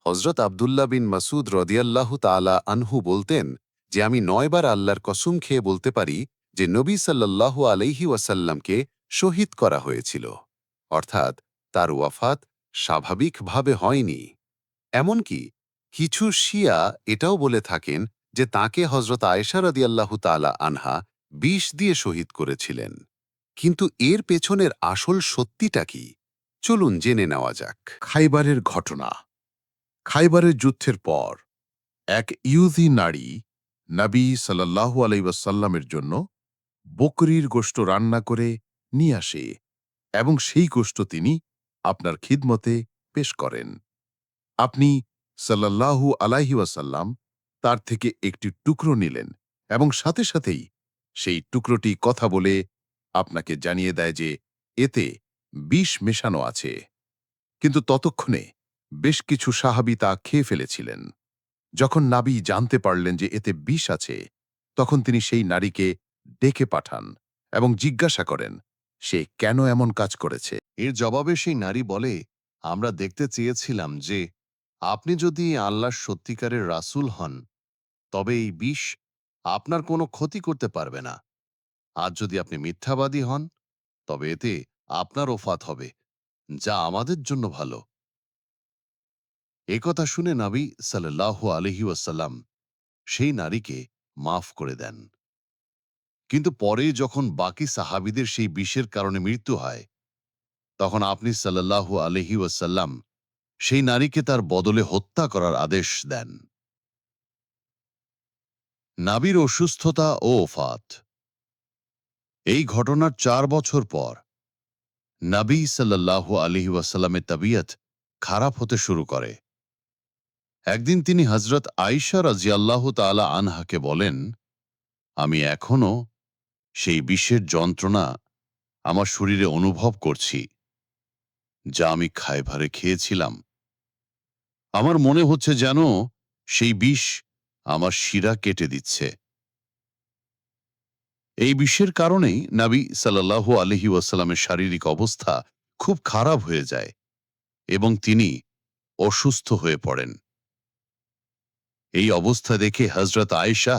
হজরত আবদুল্লাহ বিন মাসুদ রদিয়াল্লাহু তাআলা আনহু বলতেন যে আমি ৯ বার আল্লাহর কসম খেয়ে বলতে পারি যে নবী সাল্লাল্লাহু আলাইহি ওয়াসাল্লামকে শহীদ করা হয়েছিল, অর্থাৎ তার ওয়াফাত স্বাভাবিকভাবে হয়নি। এমনকি কিছু শিয়া এটাও বলে থাকেন যে তাকে হজরত আয়েশা রাদিয়াল্লাহু তাআলা আনহা বিষ দিয়ে শহীদ করেছিলেন। কিন্তু এর পেছনের আসল সত্যিটা কি? চলুন জেনে নেওয়া যাক। খাইবারের ঘটনা। খাইবারের যুদ্ধের পর এক ইহুদি নারী নবী সাল্লাল্লাহু আলাইহি ওয়াসাল্লামের জন্য বকরির গোশত রান্না করে নিয়ে আসে এবং সেই গোশত তিনি আপনার খিদমতে পেশ করেন। আপনি সাল্লাল্লাহু আলাইহি ওয়াসাল্লাম তার থেকে একটি টুকরো নিলেন এবং সাথে সাথেই সেই টুকরোটি কথা বলে আপনাকে জানিয়ে দেয় যে এতে বিষ মেশানো আছে। কিন্তু ততক্ষণে বেশ কিছু সাহাবী তা খেয়ে ফেলেছিলেন। যখন নাবী জানতে পারলেন যে এতে বিষ আছে, তখন তিনি সেই নারীকে ডেকে পাঠান এবং জিজ্ঞাসা করেন সে কেন এমন কাজ করেছে। এর জবাবে সেই নারী বলে, আমরা দেখতে চেয়েছিলাম যে আপনি যদি আল্লাহর সত্যিকারের রাসূল হন, তবে এই বিষ আপনার কোনো ক্ষতি করতে পারবে না। আর যদি আপনি মিথ্যাবাদী হন, তবে এতে আপনার ওফাত হবে, যা আমাদের জন্য ভালো। একথা শুনে নবী সাল্লাল্লাহু আলাইহি ওয়াসাল্লাম সেই নারীকে মাফ করে দেন। কিন্তু পরে যখন বাকি সাহাবীদের সেই বিষের কারণে মৃত্যু হয়, তখন আপনি সাল্লাল্লাহু আলাইহি ওয়াসাল্লাম সেই নারীকে তার বদলে হত্যা করার আদেশ দেন। নাবির অসুস্থতা ও ওফাত। এই ঘটনার ৪ বছর পর নবী সাল্লাল্লাহু আলাইহি ওয়াসাল্লামের তবিয়ত খারাপ হতে শুরু করে। একদিন তিনি হযরত আয়েশা রাদিয়াল্লাহু তাআলা আনহাকে বলেন, আমি এখনো সেই বিষের যন্ত্রণা আমার শরীরে অনুভব করছি, যা আমি খায়বারে খেয়েছিলাম। আমার মনে হচ্ছে যেন সেই বিষ আমার শিরা কেটে দিচ্ছে। এই বিষের কারণেই নবী সাল্লাল্লাহু আলাইহি ওয়াসাল্লামের শারীরিক অবস্থা খুব খারাপ হয়ে যায় এবং তিনি অসুস্থ হয়ে পড়েন। এই অবস্থা দেখে হযরত আয়েশা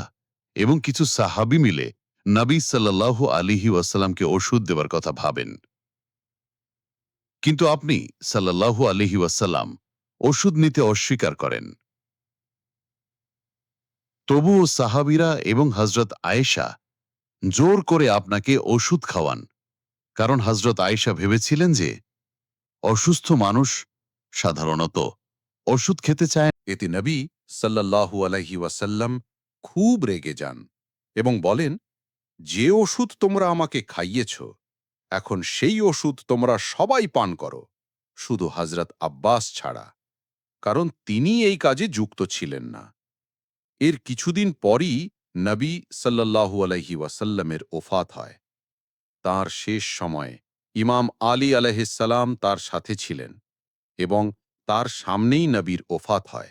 এবং কিছু সাহাবী মিলে নবী সাল্লাল্লাহু আলাইহি ওয়াসাল্লামকে ওষুধ দেওয়ার কথা ভাবেন। কিন্তু আপনি সাল্লাল্লাহু আলাইহি ওয়াসাল্লাম ওষুধ নিতে অস্বীকার করেন। তবুও সাহাবীরা এবং হযরত আয়েশা জোর করে আপনাকে ওষুধ খাওয়ান, কারণ হযরত আয়েশা ভেবেছিলেন যে অসুস্থ মানুষ সাধারণত ওষুধ খেতে চায়। এতে নবী সাল্লাল্লাহু আলাইহি ওয়াসাল্লাম খুব রেগে যান এবং বলেন, যে ওষুধ তোমরা আমাকে খাইয়েছ, এখন সেই ওষুধ তোমরা সবাই পান করো, শুধু হযরত আব্বাস ছাড়া, কারণ তিনি এই কাজে যুক্ত ছিলেন না। এর কিছুদিন পরই নবী সাল্লাল্লাহু আলাইহি ওয়াসাল্লামের ওফাত হয়। তাঁর শেষ সময়ে ইমাম আলী আলাইহিসসালাম তার সাথে ছিলেন এবং তার সামনেই নবীর ওফাত হয়।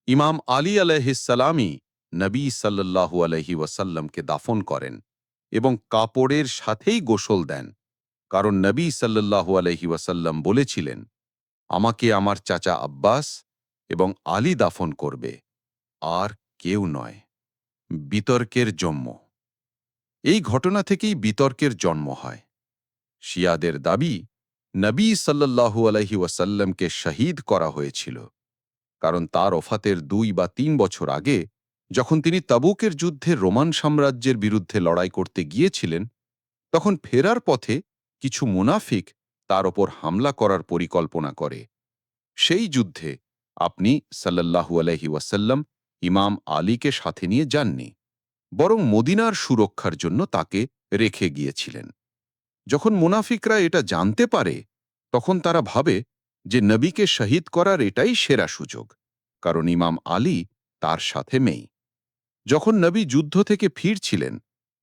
ইমাম আলী আলাইহিসসালামই নবী সাল্লাল্লাহু আলাইহি ওয়াসাল্লামকে দাফন করেন এবং কাপড়ের সাথেই গোসল দেন, কারণ নবী সাল্লাল্লাহু আলাইহি ওয়াসাল্লাম বলেছিলেন, আমাকে আমার চাচা আব্বাস এবং আলী দাফন করবে, আর কেউ নয়। বিতর্কের জন্ম। এই ঘটনা থেকেই বিতর্কের জন্ম হয়। শিয়াদের দাবি, নবী সাল্লাল্লাহু আলাইহি ওয়াসাল্লামকে শহীদ করা হয়েছিল, কারণ তার ওফাতের ২ বা ৩ বছর আগে, যখন তিনি তাবুকের যুদ্ধে রোমান সাম্রাজ্যের বিরুদ্ধে লড়াই করতে গিয়েছিলেন, তখন ফেরার পথে কিছু মুনাফিক তার ওপর হামলা করার পরিকল্পনা করে। সেই যুদ্ধে আপনি সাল্লাল্লাহু আলাইহি ওয়াসাল্লাম ইমাম আলীকে সাথে নিয়ে যাননি, বরং মদিনার সুরক্ষার জন্য তাকে রেখে গিয়েছিলেন। যখন মুনাফিকরা এটা জানতে পারে, তখন তারা ভাবে যে নবীকে শহীদ করার এটাই সেরা সুযোগ, কারণ ইমাম আলী তার সাথে নেই। যখন নবী যুদ্ধ থেকে ফিরছিলেন,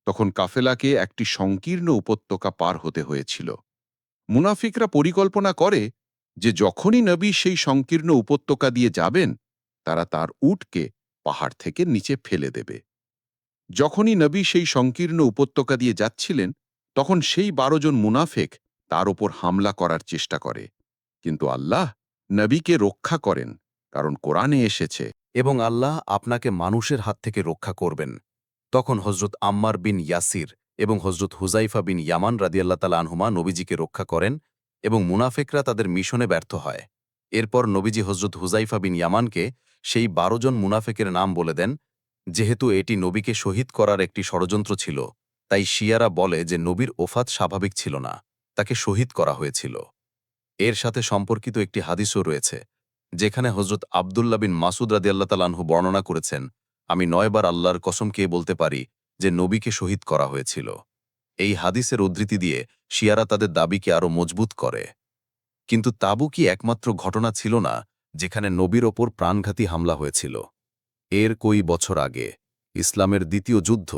তখন কাফেলাকে একটি সংকীর্ণ উপত্যকা পার হতে হয়েছিল। মুনাফিকরা পরিকল্পনা করে যে যখনই নবী সেই সংকীর্ণ উপত্যকা দিয়ে যাবেন, তারা তার উটকে পাহাড় থেকে নিচে ফেলে দেবে। যখনই নবী সেই সংকীর্ণ উপত্যকা দিয়ে যাচ্ছিলেন, তখন সেই ১২ জন মুনাফেক তার ওপর হামলা করার চেষ্টা করে, কিন্তু আল্লাহ নবীকে রক্ষা করেন কারণ কোরআনে এসেছে, এবং আল্লাহ আপনাকে মানুষের হাত থেকে রক্ষা করবেন। তখন হজরত আম্মার বিন ইয়াসির এবং হজরত হুজাইফা বিন ইয়ামান রাদিয়াল্লাহ তাআলা আনহুমা নবীজিকে রক্ষা করেন এবং মুনাফেকরা তাদের মিশনে ব্যর্থ হয়। এরপর নবীজি হজরত হুজাইফা বিন ইয়ামানকে সেই ১২ জন মুনাফেকের নাম বলে দেন। যেহেতু এটি নবীকে শহীদ করার একটি ষড়যন্ত্র ছিল, তাই শিয়ারা বলে যে নবীর ওফাত স্বাভাবিক ছিল না, তাকে শহীদ করা হয়েছিল। এর সাথে সম্পর্কিত একটি হাদিসও রয়েছে, যেখানে হজরত আবদুল্লাহ বিন মাসুদ রাদিয়াল্লাহু তাআলা আনহু বর্ণনা করেছেন, আমি ৯ বার আল্লাহর কসম খেয়ে বলতে পারি যে নবীকে শহীদ করা হয়েছিল। এই হাদিসের উদ্ধৃতি দিয়ে শিয়ারা তাদের দাবিকে আরও মজবুত করে। কিন্তু তাবুকই একমাত্র ঘটনা ছিল না যেখানে নবীর ওপর প্রাণঘাতী হামলা হয়েছিল। এর কই বছর আগে ইসলামের দ্বিতীয় যুদ্ধ,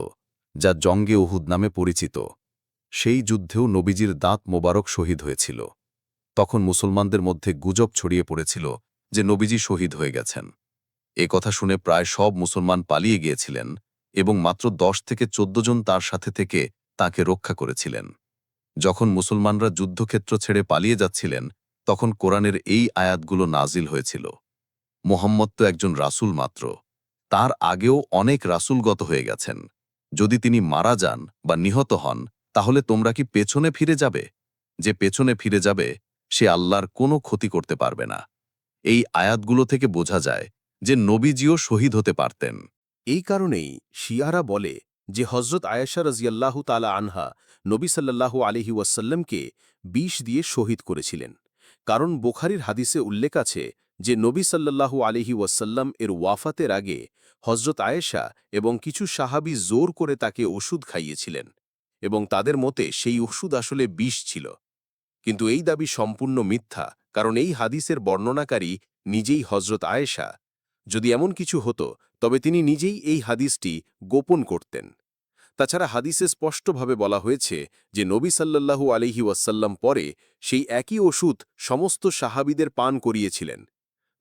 যা জঙ্গে উহুদ নামে পরিচিত, সেই যুদ্ধেও নবীজির দাঁত মোবারক শহীদ হয়েছিল। তখন মুসলমানদের মধ্যে গুজব ছড়িয়ে পড়েছিল যে নবীজি শহীদ হয়ে গেছেন। এ কথা শুনে প্রায় সব মুসলমান পালিয়ে গিয়েছিলেন এবং মাত্র ১০ থেকে ১৪ জন তার সাথে থেকে তাকে রক্ষা করেছিলেন। যখন মুসলমানরা যুদ্ধক্ষেত্র ছেড়ে পালিয়ে যাচ্ছিলেন, তখন কোরআনের এই আয়াতগুলো নাজিল হয়েছিল। মুহাম্মদ তো একজন রাসূল মাত্র, তার আগেও অনেক রাসূলগত হয়ে গেছেন। যদি তিনি মারা যান বা নিহত হন, তাহলে তোমরা কি পেছনে ফিরে যাবে? যে পেছনে ফিরে যাবে সে আল্লাহর কোনো ক্ষতি করতে পারবে না। এই আয়াতগুলো থেকে বোঝা যায় যে নবীজিও শহীদ হতে পারতেন। এই কারণেই শিয়ারা বলে যে হজরত আয়েশা রাজিয়াল্লাহু তাআলা আনহা নবী সাল্লাল্লাহু আলাইহি ওয়াসাল্লামকে বিষ দিয়ে শহীদ করেছিলেন। কারণ বুখারীর হাদিসে উল্লেখ আছে যে নবী সাল্লাল্লাহু আলাইহি ওয়াসাল্লাম এর ওয়াফাতের আগে হজরত আয়েশা এবং কিছু সাহাবী জোর করে তাকে ওষুধ খাইয়েছিলেন এবং তাদের মতে সেই ওষুধ আসলে বিষ ছিল। কিন্তু এই দাবি সম্পূর্ণ মিথ্যা, কারণ এই হাদিসের বর্ণনাকারী নিজেই হজরত আয়েশা। যদি এমন কিছু হতো তবে তিনি নিজেই এই হাদিসটি গোপন করতেন। তাছাড়া হাদিসে স্পষ্টভাবে বলা হয়েছে যে নবী সাল্লাল্লাহু আলাইহি ওয়াসাল্লাম পরে সেই একই ওষুধ সমস্ত সাহাবীদের পান করিয়েছিলেন।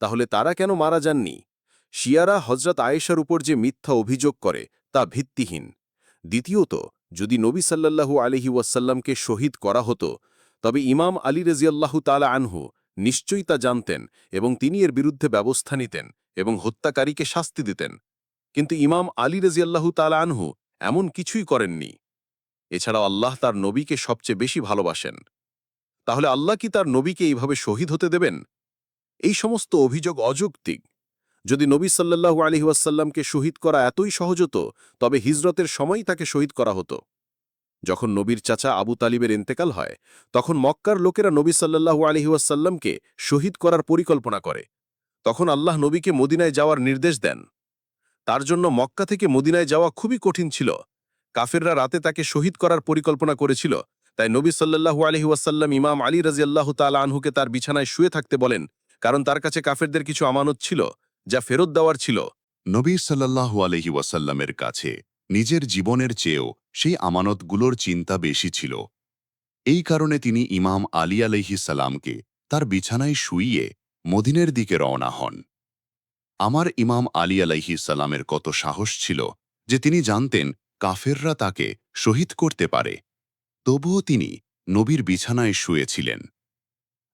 তাহলে তারা কেন মারা যাননি? শিয়ারা হজরত আয়েশার উপর যে মিথ্যা অভিযোগ করে তা ভিত্তিহীন। দ্বিতীয়ত, যদি নবী সাল্লাল্লাহু আলাইহি ওয়াসাল্লামকে শহীদ করা হতো, তবে ইমাম আলী রাদিয়াল্লাহু তাআলা আনহু নিশ্চয়ই তা জানতেন এবং তিনি এর বিরুদ্ধে ব্যবস্থা নিতেন এবং হত্যাকারীকে শাস্তি দিতেন। কিন্তু ইমাম আলী রাদিয়াল্লাহু তাআলা আনহু এমন কিছুই করেননি। এছাড়াও আল্লাহ তার নবীকে সবচেয়ে বেশি ভালোবাসেন। তাহলে আল্লাহ কি তার নবীকে এইভাবে শহীদ হতে দেবেন? এই সমস্ত অভিযোগ অযৌক্তিক। যদি নবী সাল্লাল্লাহু আলাইহি ওয়াসাল্লামকে শহীদ করা এতই সহজ হতো, তবে হিজরতের সময়ই তাকে শহীদ করা হতো। যখন নবীর চাচা আবু তালিবের ইন্তেকাল হয়, তখন মক্কার লোকেরা নবী সাল্লাল্লাহু আলাইহি ওয়াসাল্লামকে শহীদ করার পরিকল্পনা করে। তখন আল্লাহ নবীকে মদিনায় যাওয়ার নির্দেশ দেন। তার জন্য মক্কা থেকে মদিনায় যাওয়া খুবই কঠিন ছিল। কাফেররা রাতে তাকে শহীদ করার পরিকল্পনা করেছিল। তাই নবী সাল্লাল্লাহু আলাইহি ওয়াসাল্লাম ইমাম আলী রাদিয়াল্লাহু তাআলা আনহুকে তার বিছানায় শুয়ে থাকতে বলেন, কারণ তার কাছে কাফেরদের কিছু আমানত ছিল যা ফেরত দেওয়ার ছিল। নবী সাল্লাল্লাহু আলাইহি ওয়াসাল্লামের কাছে নিজের জীবনের চেয়েও সেই আমানতগুলোর চিন্তা বেশি ছিল। এই কারণে তিনি ইমাম আলী আলাইহিস সালামকে তার বিছানায় শুইয়ে মদিনের দিকে রওনা হন। আমার ইমাম আলী আলাইহিস সালামের কত সাহস ছিল যে তিনি জানতেন কাফেররা তাকে শহীদ করতে পারে, তবুও তিনি নবীর বিছানায় শুয়েছিলেন।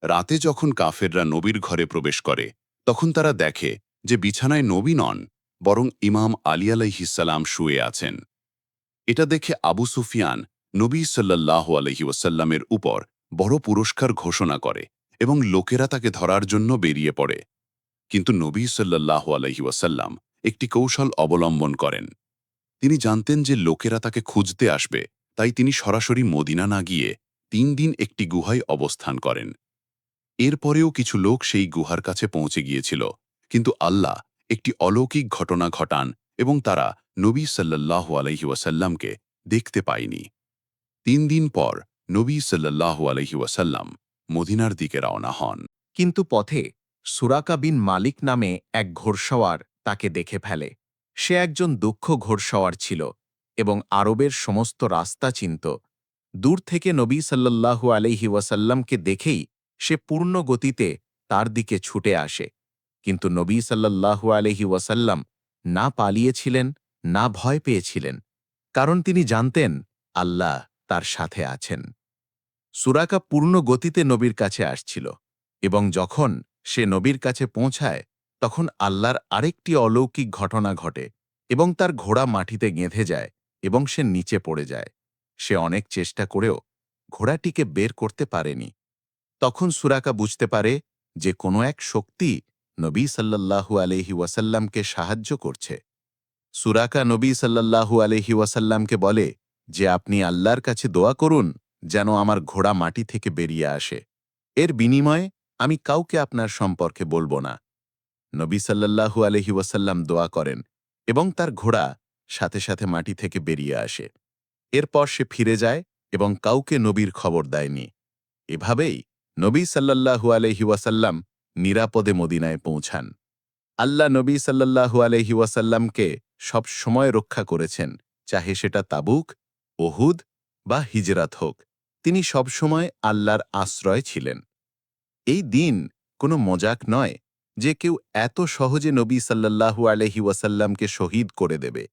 রাতে যখন কাফেররা নবীর ঘরে প্রবেশ করে, তখন তারা দেখে যে বিছানায় নবী নন, বরং ইমাম আলী আলাইহিস সালাম শুয়ে আছেন। এটা দেখে আবু সুফিয়ান নবী সাল্লাল্লাহু আলাইহি ওয়াসাল্লামের উপর বড় পুরস্কার ঘোষণা করে এবং লোকেরা তাকে ধরার জন্য বেরিয়ে পড়ে। কিন্তু নবী সাল্লাল্লাহু আলাইহি ওয়াসাল্লাম একটি কৌশল অবলম্বন করেন। তিনি জানতেন যে লোকেরা তাকে খুঁজতে আসবে, তাই তিনি সরাসরি মদিনা না গিয়ে ৩ দিন একটি গুহায় অবস্থান করেন। এরপরেও কিছু লোক সেই গুহার কাছে পৌঁছে গিয়েছিল, কিন্তু আল্লাহ একটি অলৌকিক ঘটনা ঘটান এবং তারা নবী সাল্লাল্লাহু আলাইহি ওয়াসাল্লামকে দেখতে পায়নি। ৩ দিন পর নবী সাল্লাল্লাহু আলাইহি ওয়াসাল্লাম মদিনার দিকে রওনা হন। কিন্তু পথে সুরাকা বিন মালিক নামে এক ঘোড়সওয়ার তাকে দেখে ফেলে। সে একজন দক্ষ ঘোড়সওয়ার ছিল এবং আরবের সমস্ত রাস্তা চিনত। দূর থেকে নবী সাল্লাল্লাহু আলাইহি ওয়াসাল্লামকে দেখেই সে পূর্ণ গতিতে তার দিকে ছুটে আসে। কিন্তু নবী সাল্লাল্লাহু আলাইহি ওয়াসাল্লাম না পালিয়েছিলেন, না ভয় পেয়েছিলেন, কারণ তিনি জানতেন আল্লাহ তার সাথে আছেন। সুরাকা পূর্ণ গতিতে নবীর কাছে আসছিল এবং যখন সে নবীর কাছে পৌঁছায়, তখন আল্লাহর আরেকটি অলৌকিক ঘটনা ঘটে এবং তার ঘোড়া মাটিতে গেঁথে যায় এবং সে নিচে পড়ে যায়। সে অনেক চেষ্টা করেও ঘোড়াটিকে বের করতে পারেনি। তখন সুরাকা বুঝতে পারে যে কোনো এক শক্তি নবী সাল্লাল্লাহু আলাইহি ওয়াসাল্লামকে সাহায্য করছে। সুরাকা নবী সাল্লাল্লাহু আলাইহি ওয়াসাল্লামকে বলে যে আপনি আল্লাহর কাছে দোয়া করুন যেন আমার ঘোড়া মাটি থেকে বেরিয়ে আসে। এর বিনিময়ে আমি কাউকে আপনার সম্পর্কে বলবো না। নবী সাল্লাল্লাহু আলাইহি ওয়াসাল্লাম দোয়া করেন এবং তার ঘোড়া সাথে সাথে মাটি থেকে বেরিয়ে আসে। এরপর সে ফিরে যায় এবং কাউকে নবীর খবর দেয়নি। এভাবেই নবী সাল্লাল্লাহু আলাইহি ওয়াসাল্লাম নিরাপদে মদিনায় পৌঁছান। আল্লাহ নবী সাল্লাল্লাহু আলাইহি ওয়াসাল্লামকে সব সময় রক্ষা করেছেন, চাহে সেটা তাবুক, ওহুদ বা হিজরাত হোক। তিনি সবসময় আল্লাহর আশ্রয় ছিলেন। এই দিন কোনো মজাক নয় যে কেউ এত সহজে নবী সাল্লাল্লাহু আলাইহি ওয়াসাল্লামকে শহীদ করে দেবে।